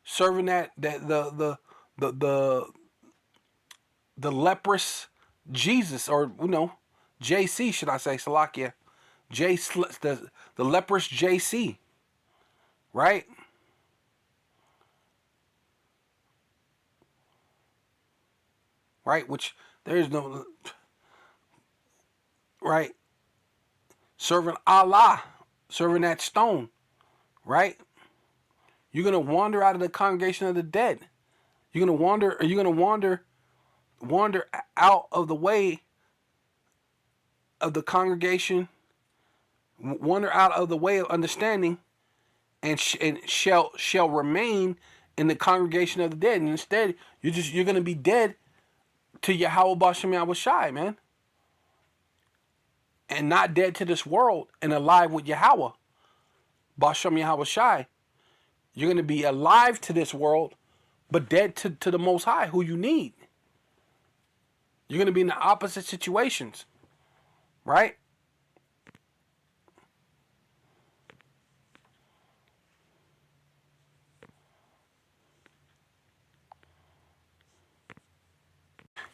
serving that the leprous Jesus, or JC, should I say, Salakia, the leprous JC, right? Right, which there's no right, serving Allah, serving that stone, right? You're gonna wander out of the congregation of the dead. You're gonna wander. Are you gonna wander out of the way of the congregation? Wander out of the way of understanding, and shall remain in the congregation of the dead. And instead, you're gonna be dead to Yahweh Bashem Yahweh Shai, man, and not dead to this world and alive with Yahweh Bashem Yahweh Shai. You're gonna be alive to this world, but dead to the Most High, who you need. You're gonna be in the opposite situations, right?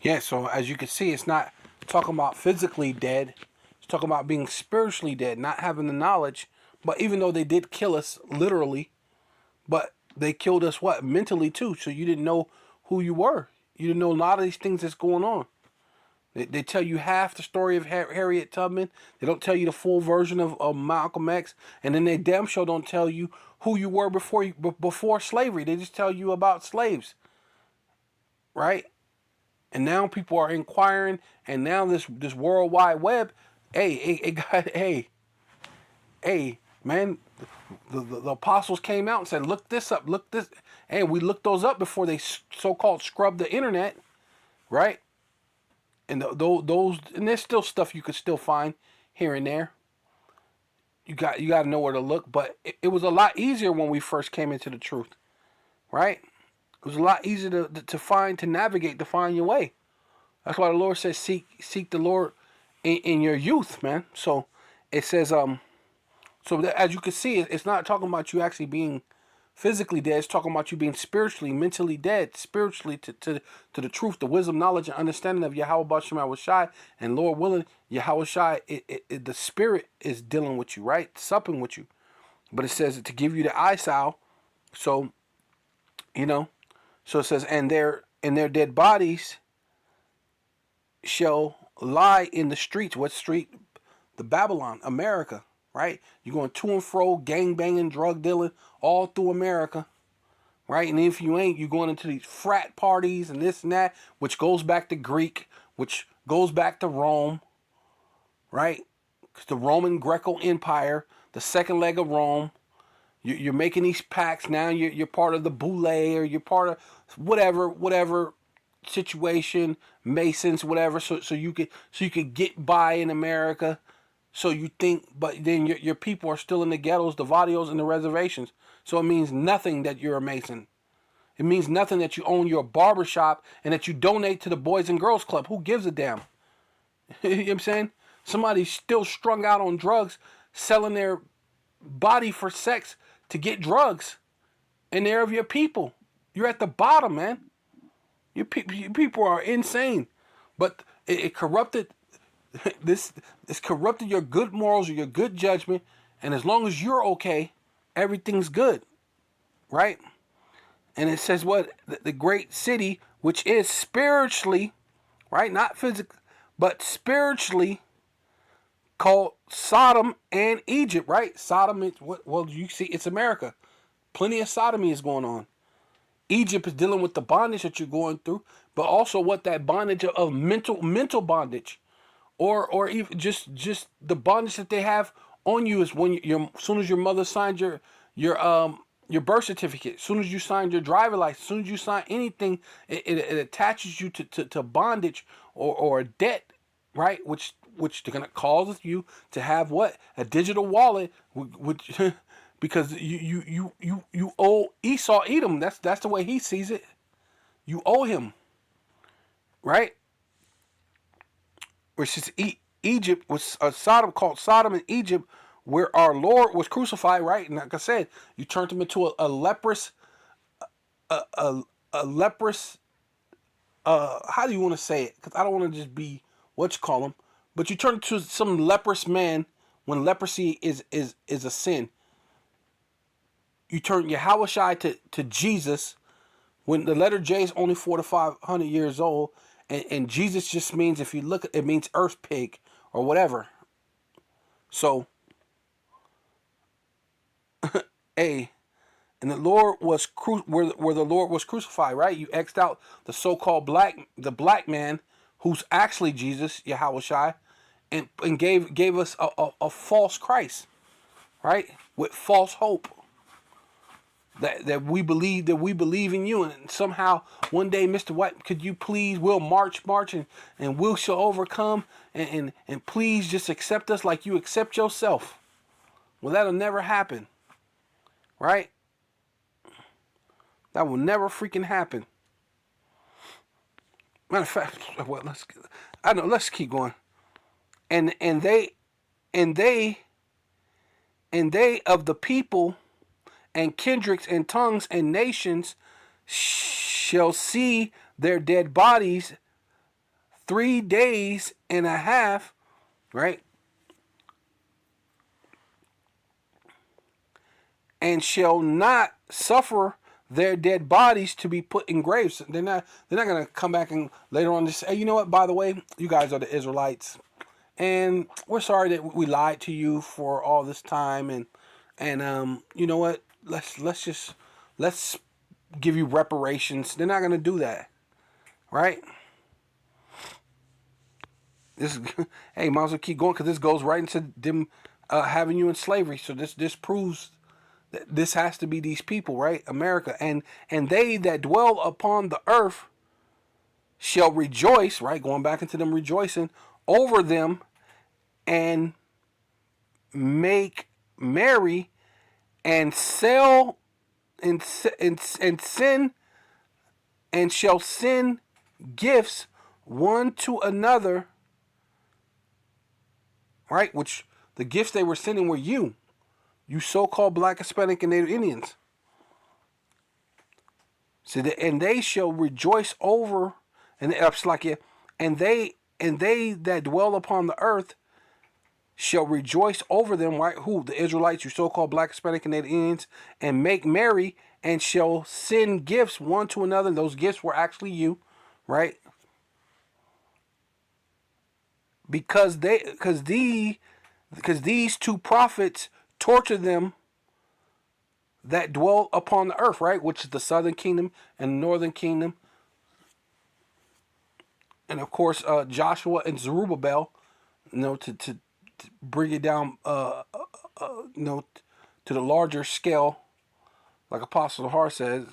Yeah, so as you can see, it's not talking about physically dead. It's talking about being spiritually dead, not having the knowledge. But even though they did kill us literally, but they killed us what? Mentally too. So you didn't know who you were. You didn't know a lot of these things that's going on. They tell you half the story of Harriet Tubman. They don't tell you the full version of Malcolm X. And then they damn sure don't tell you who you were before slavery. They just tell you about slaves, right? And now people are inquiring, and now this World Wide Web, hey, man, the apostles came out and said, look this up, look this, and we looked those up before they so-called scrubbed the internet, right? And those, and there's still stuff you could still find here and there. You got to know where to look, but it was a lot easier when we first came into the truth, right? It was a lot easier to navigate, to find your way. That's why the Lord says, seek the Lord in your youth, man. So it says, so that, as you can see, it's not talking about you actually being physically dead. It's talking about you being spiritually, mentally dead, spiritually to the truth, the wisdom, knowledge, and understanding of Yahweh Bashem Yahweh Shai. And Lord willing, Yahweh Shai, the spirit is dealing with you, right? Supping with you. But it says to give you the eye salve. So, so it says, and their dead bodies shall lie in the streets. What street? The Babylon, America, right? You're going to and fro, gang banging, drug dealing, all through America, right? And if you ain't, you're going into these frat parties and this and that, which goes back to Greek, which goes back to Rome, right? Because the Roman Greco Empire, the second leg of Rome, you're making these pacts now. You're part of the Boule, or you're part of whatever situation, Masons, whatever. So you could get by in America. So you think, but then your people are still in the ghettos, the vadios, and the reservations. So it means nothing that you're a Mason. It means nothing that you own your barber shop and that you donate to the Boys and Girls Club. Who gives a damn? You know what I'm saying? Somebody's still strung out on drugs, selling their body for sex to get drugs, and they're of your people. You're at the bottom, man. You people are insane, but it corrupted it's corrupted your good morals or your good judgment, and as long as you're okay, everything's good, right? And it says what the great city, which is spiritually, right, not physically, but spiritually called Sodom and Egypt, right? Sodom is what? Well, you see, it's America. Plenty of sodomy is going on. Egypt is dealing with the bondage that you're going through, but also what that bondage of mental bondage, or even just the bondage that they have on you is when you as soon as your mother signed your birth certificate, as soon as you signed your driver license, as soon as you sign anything, it attaches you to bondage or a debt, right? Which they're gonna cause you to have what, a digital wallet, which because you owe Esau Edom. That's the way he sees it. You owe him, right? Which is Egypt was Sodom, called Sodom and Egypt, where our Lord was crucified, right? And like I said, you turned him into a leprous, a leprous. How do you want to say it? Because I don't want to just be what you call him, but you turn into some leprous man when leprosy is a sin. You turn Yahushua to Jesus when the letter J is only 400 to 500 years old, and Jesus just means, if you look, it means earth pig or whatever. So, and the Lord was where the Lord was crucified, right? You X'd out the so-called black man, who's actually Jesus, Yahushua, and gave us a false Christ, right? With false hope. That we believe in you, and somehow one day, Mr. White, could you please, we'll march and we shall overcome, and please just accept us like you accept yourself. Well, that'll never happen, right? That will never freaking happen. Matter of fact, well, let's keep going. And they of the people and kindreds and tongues and nations shall see their dead bodies 3 days and a half, right? And shall not suffer their dead bodies to be put in graves. They're not gonna come back and later on just say, hey, you know what, by the way, you guys are the Israelites, and we're sorry that we lied to you for all this time, and you know what, let's give you reparations. They're not gonna do that, right? This hey, might as well keep going, because this goes right into them having you in slavery. So this proves that this has to be these people, right? America, and they that dwell upon the earth shall rejoice, right? Going back into them rejoicing over them, and make merry, and sell and sin, and shall send gifts one to another, right? Which the gifts they were sending were you so-called Black, Hispanic, and Native Indians. So and they shall rejoice over, and and they that dwell upon the earth shall rejoice over them, right? Who? The Israelites, you so-called Black, Hispanic, and Native Indians, and make merry, and shall send gifts one to another. Those gifts were actually you, right? Because these two prophets torture them that dwell upon the earth, right? Which is the southern kingdom and the northern kingdom. And of course, Joshua and Zerubbabel, to bring it down, to the larger scale, like Apostle Har says,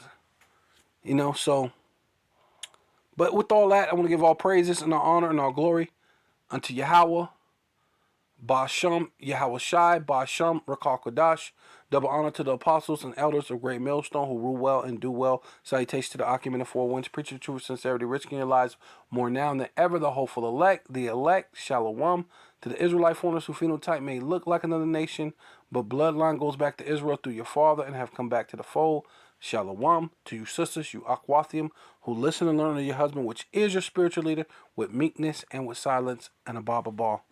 so. But with all that, I want to give all praises and all honor and all glory unto Yahweh, Ba'asham, Yahweh Shai, Ba'asham, Rakal Kodash. Double honor to the apostles and elders of Great Millstone who rule well and do well. Salutation to the occupant of four winds, preach the truth, sincerity, risking your lives more now than ever. The hopeful elect, Shalom. To the Israelite foreigners who phenotype may look like another nation, but bloodline goes back to Israel through your father and have come back to the fold. Shalom. To you sisters, you Aquathium, who listen and learn of your husband, which is your spiritual leader, with meekness and with silence, and a Baba Ball.